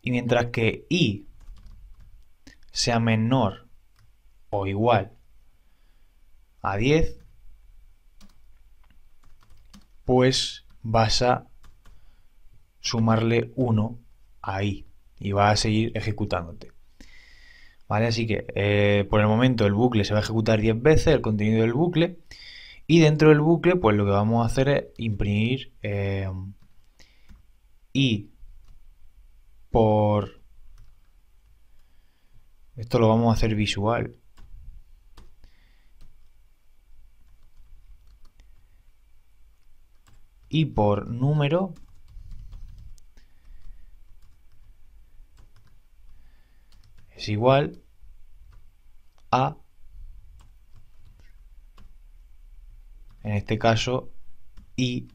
Y mientras que i sea menor o igual a 10, pues vas a sumarle 1 a i y va a seguir ejecutándote. ¿Vale? Así que por el momento el bucle se va a ejecutar 10 veces, el contenido del bucle, y dentro del bucle pues lo que vamos a hacer es imprimir i por... Esto lo vamos a hacer visual. Y por número es igual a, en este caso, i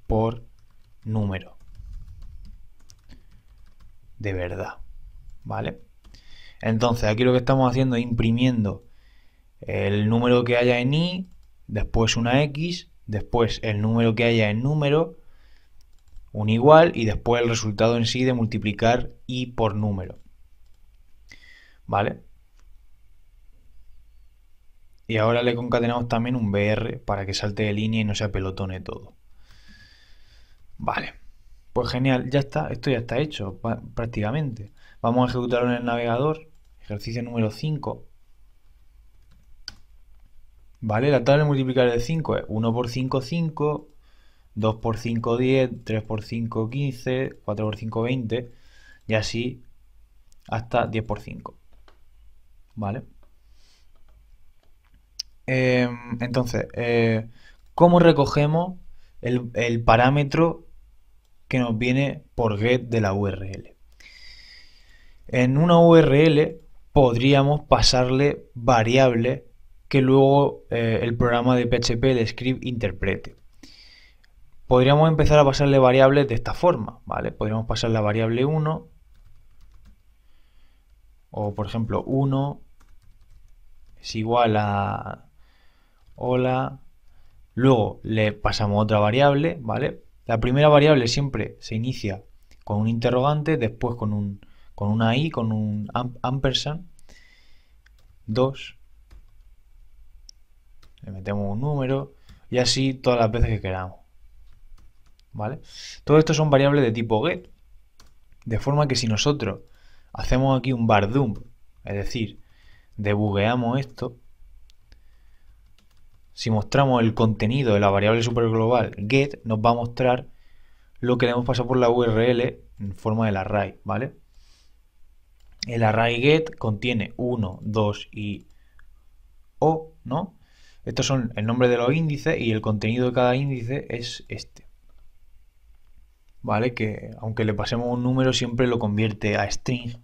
por número de verdad, ¿vale? Entonces aquí lo que estamos haciendo es imprimiendo el número que haya en i, después una x, después el número que haya en número, un igual, y después el resultado en sí de multiplicar i por número, ¿vale? Y ahora le concatenamos también un br para que salte de línea y no se apelotone todo. Vale, pues genial, ya está, esto ya está hecho prácticamente. Vamos a ejecutarlo en el navegador, ejercicio número 5. Vale, la tabla de multiplicar de 5 es 1 por 5, 5, 2 por 5, 10, 3 por 5, 15, 4 por 5, 20, y así hasta 10 por 5. ¿Vale? Entonces, ¿cómo recogemos el parámetro que nos viene por get de la URL? En una URL podríamos pasarle variables que luego el programa de PHP, el script, interprete. Podríamos empezar a pasarle variables de esta forma, ¿vale? Podríamos pasar la variable 1, o por ejemplo 1 es igual a hola, luego le pasamos otra variable, ¿vale? La primera variable siempre se inicia con un interrogante, después con una i, con un ampersand, 2, le metemos un número y así todas las veces que queramos, ¿vale? Todo esto son variables de tipo get, de forma que si nosotros hacemos aquí un var dump, es decir, debugueamos esto, si mostramos el contenido de la variable superglobal get, nos va a mostrar lo que le hemos pasado por la URL en forma del array, ¿vale? El array get contiene 1, 2 y o, ¿no? Estos son el nombre de los índices y el contenido de cada índice es este. ¿Vale? Que aunque le pasemos un número siempre lo convierte a string,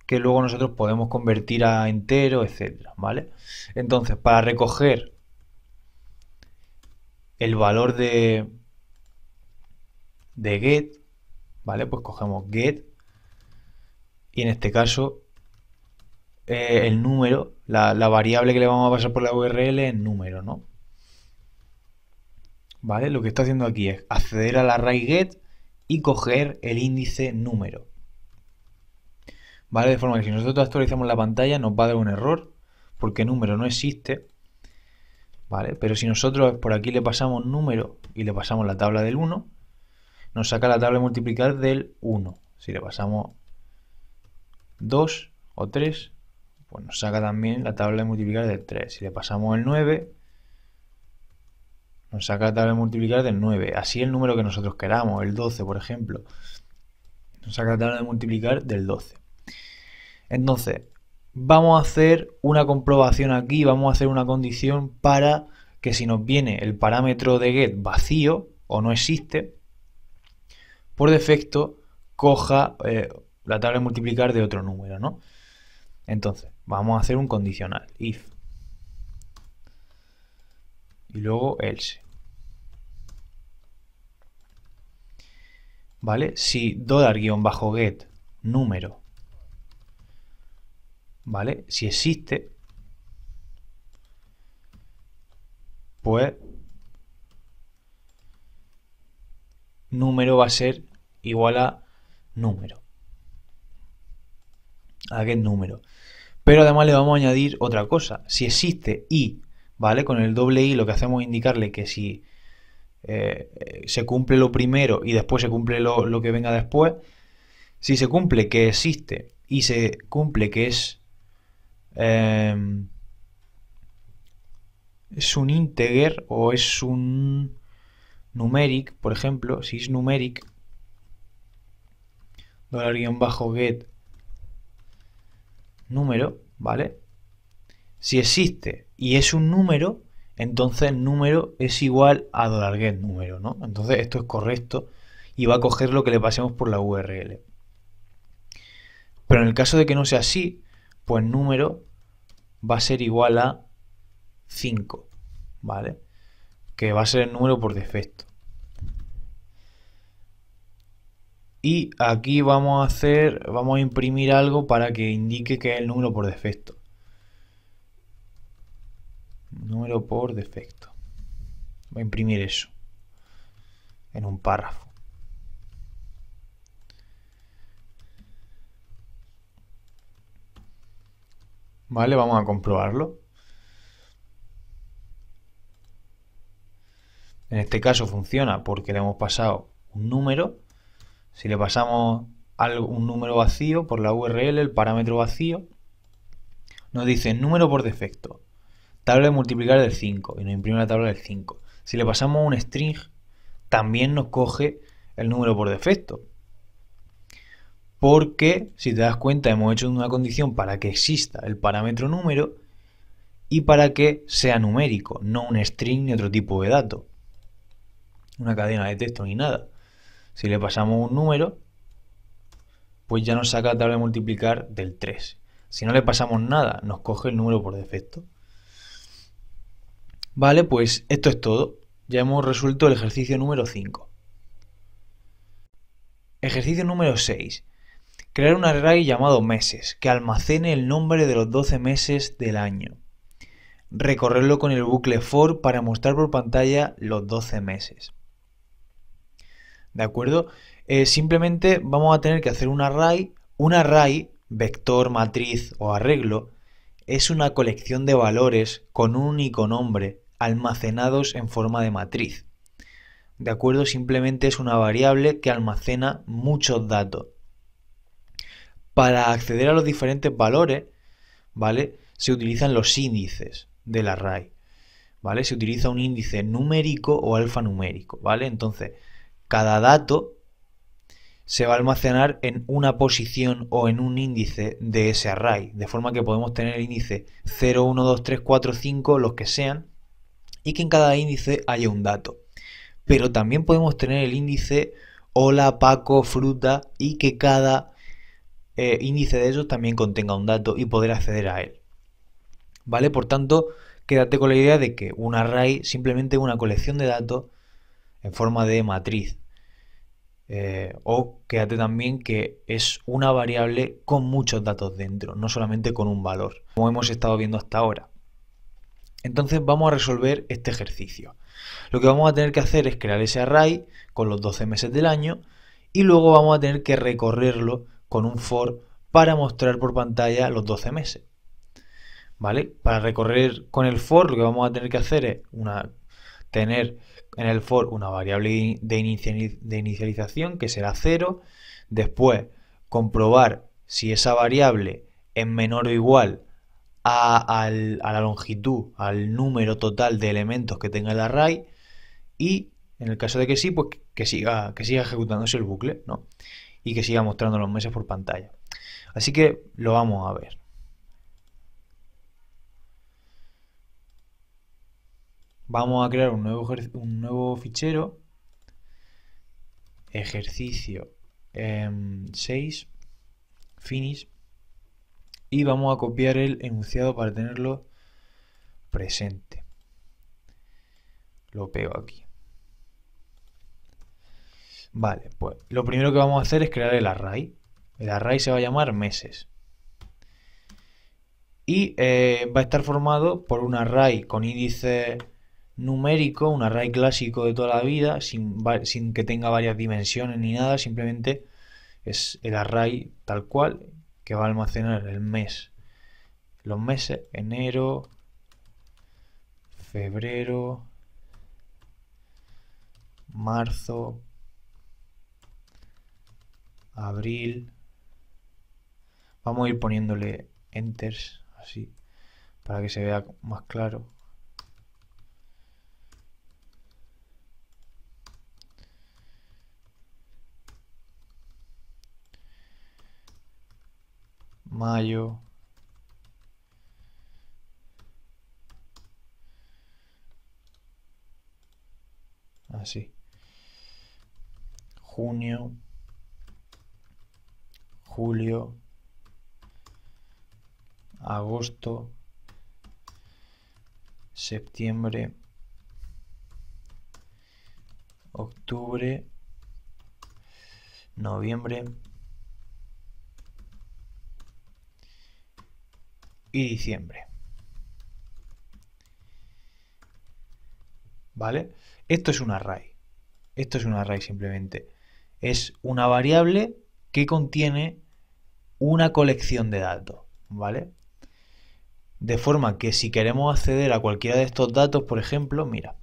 que luego nosotros podemos convertir a entero, etcétera, ¿vale? Entonces, para recoger el valor de get, ¿vale? Pues cogemos get y en este caso el número, la variable que le vamos a pasar por la URL es número, ¿no? ¿Vale? Lo que está haciendo aquí es acceder al array get y coger el índice número. ¿Vale? De forma que si nosotros actualizamos la pantalla nos va a dar un error porque número no existe. ¿Vale? Pero si nosotros por aquí le pasamos número y le pasamos la tabla del 1, nos saca la tabla de multiplicar del 1. Si le pasamos 2 o 3, pues nos saca también la tabla de multiplicar del 3. Si le pasamos el 9, nos saca la tabla de multiplicar del 9. Así el número que nosotros queramos, el 12 por ejemplo, nos saca la tabla de multiplicar del 12. Entonces, vamos a hacer una comprobación aquí, vamos a hacer una condición para que si nos viene el parámetro de get vacío o no existe, por defecto coja la tabla de multiplicar de otro número, ¿no? Entonces, vamos a hacer un condicional, if, y luego else. ¿Vale? Si $-get número, ¿vale? Si existe, pues número va a ser igual a número, a get número. Pero además le vamos a añadir otra cosa. Si existe y, ¿vale? Con el doble i lo que hacemos es indicarle que si se cumple lo primero y después se cumple lo que venga después, si se cumple que existe y se cumple que es un integer o es un numeric, por ejemplo, si es numeric, $-get número, ¿vale? Si existe y es un número, entonces número es igual a $get número, ¿no? Entonces esto es correcto y va a coger lo que le pasemos por la URL. Pero en el caso de que no sea así, pues número va a ser igual a 5, ¿vale? Que va a ser el número por defecto. Y aquí vamos a imprimir algo para que indique que es el número por defecto. Número por defecto. Voy a imprimir eso en un párrafo. Vale, vamos a comprobarlo. En este caso funciona porque le hemos pasado un número. Si le pasamos un número vacío por la URL, el parámetro vacío, nos dice número por defecto, tabla de multiplicar del 5 y nos imprime la tabla del 5. Si le pasamos un string, también nos coge el número por defecto. Porque, si te das cuenta, hemos hecho una condición para que exista el parámetro número y para que sea numérico, no un string ni otro tipo de dato, una cadena de texto ni nada. Si le pasamos un número, pues ya nos saca la tabla de multiplicar del 3. Si no le pasamos nada, nos coge el número por defecto. Vale, pues esto es todo. Ya hemos resuelto el ejercicio número 5. Ejercicio número 6. Crear un array llamado meses, que almacene el nombre de los 12 meses del año. Recorrerlo con el bucle for para mostrar por pantalla los 12 meses. ¿De acuerdo? Simplemente vamos a tener que hacer un array. Un array, vector, matriz o arreglo, es una colección de valores con un único nombre almacenados en forma de matriz. ¿De acuerdo? Simplemente es una variable que almacena muchos datos. Para acceder a los diferentes valores, ¿vale? Se utilizan los índices del array, ¿vale? Se utiliza un índice numérico o alfanumérico, ¿vale? Entonces, cada dato se va a almacenar en una posición o en un índice de ese array, de forma que podemos tener el índice 0, 1, 2, 3, 4, 5, los que sean, y que en cada índice haya un dato. Pero también podemos tener el índice hola, Paco, fruta, y que cada índice de esos también contenga un dato y poder acceder a él. ¿Vale? Por tanto, quédate con la idea de que un array simplemente es una colección de datos en forma de matriz. O quédate también que es una variable con muchos datos dentro, no solamente con un valor, como hemos estado viendo hasta ahora. Entonces vamos a resolver este ejercicio. Lo que vamos a tener que hacer es crear ese array con los 12 meses del año y luego vamos a tener que recorrerlo con un for para mostrar por pantalla los 12 meses. ¿Vale? Para recorrer con el for lo que vamos a tener que hacer es tener en el for una variable de inicialización que será 0, después comprobar si esa variable es menor o igual a la longitud, al número total de elementos que tenga el array, y en el caso de que sí, pues que siga ejecutándose el bucle, ¿no? Y que siga mostrando los meses por pantalla. Así que lo vamos a ver. Vamos a crear un nuevo fichero, ejercicio 6, finish, y vamos a copiar el enunciado para tenerlo presente. Lo pego aquí. Vale, pues lo primero que vamos a hacer es crear el array. El array se va a llamar meses. Y va a estar formado por un array con índice numérico, un array clásico de toda la vida, sin que tenga varias dimensiones ni nada, simplemente es el array tal cual que va a almacenar el mes, los meses, enero, febrero, marzo, abril. Vamos a ir poniéndole enters así para que se vea más claro. Mayo, así, junio, julio, agosto, septiembre, octubre, noviembre y diciembre. ¿Vale? Esto es un array. Esto es un array simplemente. Es una variable que contiene una colección de datos. ¿Vale? De forma que si queremos acceder a cualquiera de estos datos, por ejemplo, mira,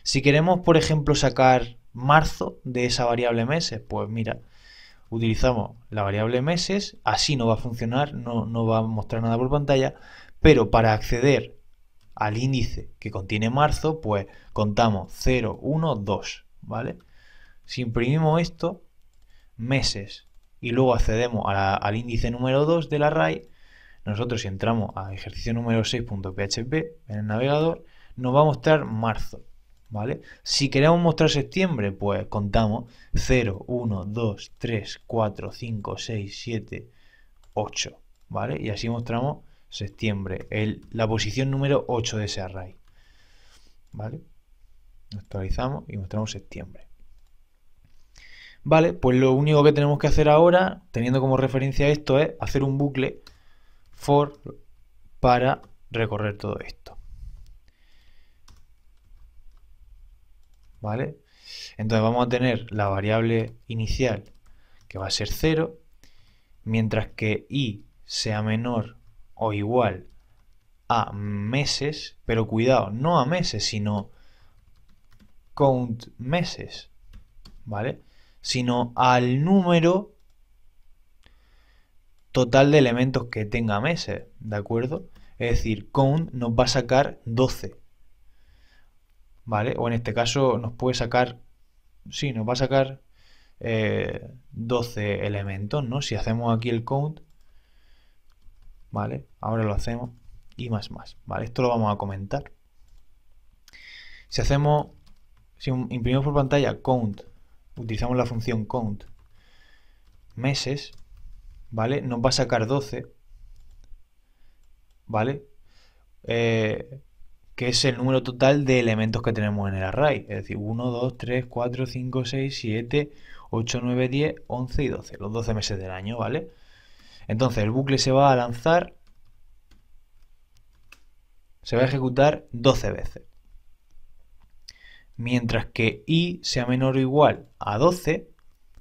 si queremos, por ejemplo, sacar marzo de esa variable meses, pues mira, utilizamos la variable meses, así no va a funcionar, no va a mostrar nada por pantalla, pero para acceder al índice que contiene marzo, pues contamos 0, 1, 2, ¿vale? Si imprimimos esto, meses, y luego accedemos al índice número 2 del array, nosotros si entramos a ejercicio número 6.php en el navegador, nos va a mostrar marzo, ¿vale? Si queremos mostrar septiembre, pues contamos 0, 1, 2, 3, 4, 5, 6, 7, 8, ¿vale? Y así mostramos septiembre, la posición número 8 de ese array, ¿vale? Actualizamos y mostramos septiembre. Vale, pues lo único que tenemos que hacer ahora, teniendo como referencia esto, es hacer un bucle for para recorrer todo esto. ¿Vale? Entonces vamos a tener la variable inicial que va a ser 0, mientras que i sea menor o igual a meses, pero cuidado, no a meses, sino count meses, ¿vale? Sino al número total de elementos que tenga meses, ¿de acuerdo? Es decir, count nos va a sacar 12, ¿vale? O en este caso nos puede sacar, sí, nos va a sacar 12 elementos, ¿no? Si hacemos aquí el count, ¿vale? Ahora lo hacemos y más, ¿vale? Esto lo vamos a comentar. Si imprimimos por pantalla count, utilizamos la función count meses, ¿vale? Nos va a sacar 12, ¿vale? Que es el número total de elementos que tenemos en el array. Es decir, 1, 2, 3, 4, 5, 6, 7, 8, 9, 10, 11 y 12, los 12 meses del año, ¿vale? Entonces el bucle se va a lanzar, se va a ejecutar 12 veces. Mientras que i sea menor o igual a 12,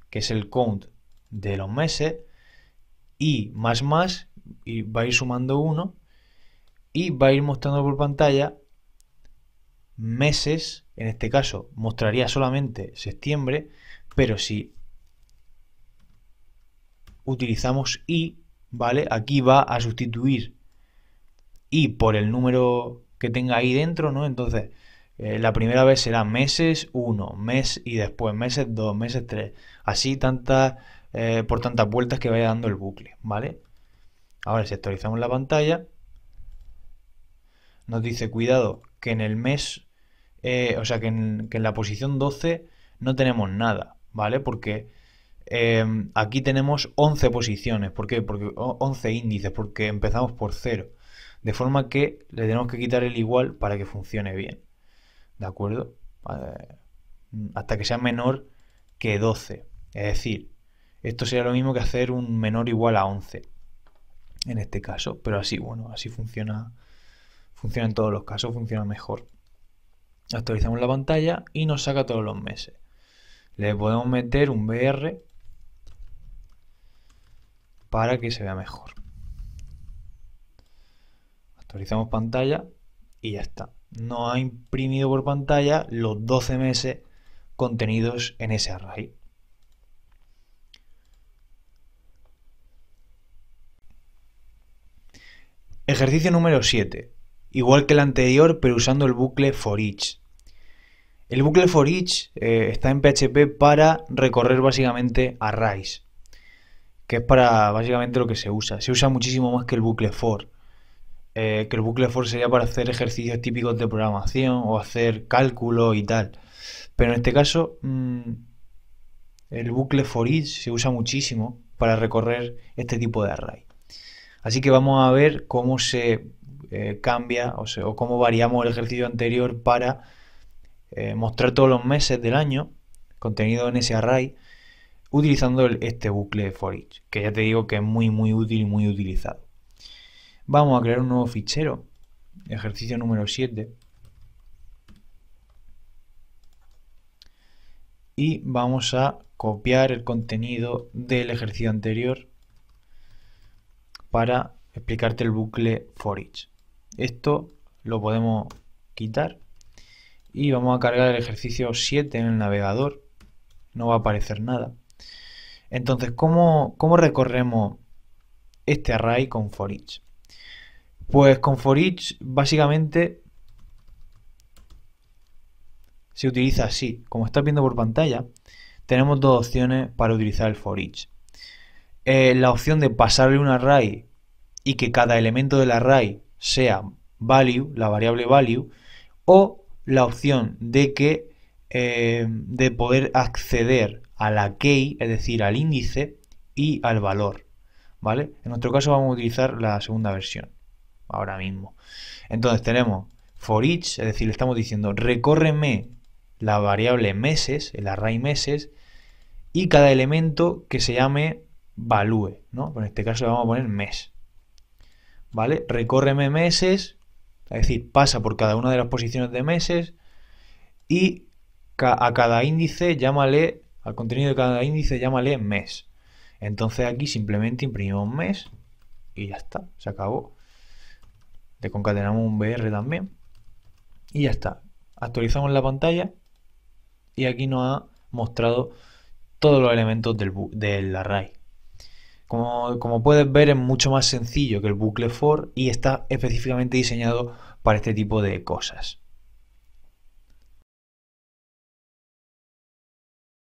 que es el count de los meses, i más y va a ir sumando 1 y va a ir mostrando por pantalla meses. En este caso mostraría solamente septiembre, pero si utilizamos i, ¿vale? Aquí va a sustituir i por el número que tenga ahí dentro, ¿no? Entonces la primera vez será meses 1, mes y después meses 2, meses 3, así por tantas vueltas que vaya dando el bucle, ¿vale? Ahora si actualizamos la pantalla, nos dice cuidado que en el mes, o sea que en la posición 12 no tenemos nada, ¿vale? Porque aquí tenemos 11 posiciones. ¿Por qué? Porque 11 índices, porque empezamos por 0. De forma que le tenemos que quitar el igual para que funcione bien. ¿De acuerdo? Hasta que sea menor que 12. Es decir, esto sería lo mismo que hacer un menor igual a 11. En este caso. Pero así, bueno, así funciona. Funciona en todos los casos, funciona mejor. Actualizamos la pantalla y nos saca todos los meses. Le podemos meter un BR para que se vea mejor. Actualizamos pantalla y ya está. Nos ha imprimido por pantalla los 12 meses contenidos en ese array. Ejercicio número 7. Igual que el anterior, pero usando el bucle for each. El bucle for each está en PHP para recorrer básicamente arrays, que es para básicamente lo que se usa. Se usa muchísimo más que el bucle for. Que el bucle for sería para hacer ejercicios típicos de programación o hacer cálculo y tal. Pero en este caso, el bucle for each se usa muchísimo para recorrer este tipo de array. Así que vamos a ver cómo se cambia o cómo variamos el ejercicio anterior para mostrar todos los meses del año contenido en ese array utilizando este bucle for each, que ya te digo que es muy útil y muy utilizado. Vamos a crear un nuevo fichero, ejercicio número 7, y vamos a copiar el contenido del ejercicio anterior para explicarte el bucle for each. Esto lo podemos quitar y vamos a cargar el ejercicio 7 en el navegador. No va a aparecer nada. Entonces, ¿cómo recorremos este array con for each? Pues con for each básicamente se utiliza así. Como estás viendo por pantalla, tenemos dos opciones para utilizar el for each. La opción de pasarle un array y que cada elemento del array sea value, la variable value, o la opción de que de poder acceder a la key, es decir, al índice y al valor, ¿vale? En nuestro caso vamos a utilizar la segunda versión ahora mismo. Entonces tenemos for each, es decir, le estamos diciendo recórreme la variable meses, el array meses, y cada elemento que se llame value, ¿no? En este caso le vamos a poner mes, ¿vale? Recórreme meses, es decir, pasa por cada una de las posiciones de meses y a cada índice llámale, al contenido de cada índice llámale mes. Entonces aquí simplemente imprimimos mes y ya está, se acabó. Le concatenamos un BR también y ya está. Actualizamos la pantalla y aquí nos ha mostrado todos los elementos del array. Como puedes ver, es mucho más sencillo que el bucle for y está específicamente diseñado para este tipo de cosas.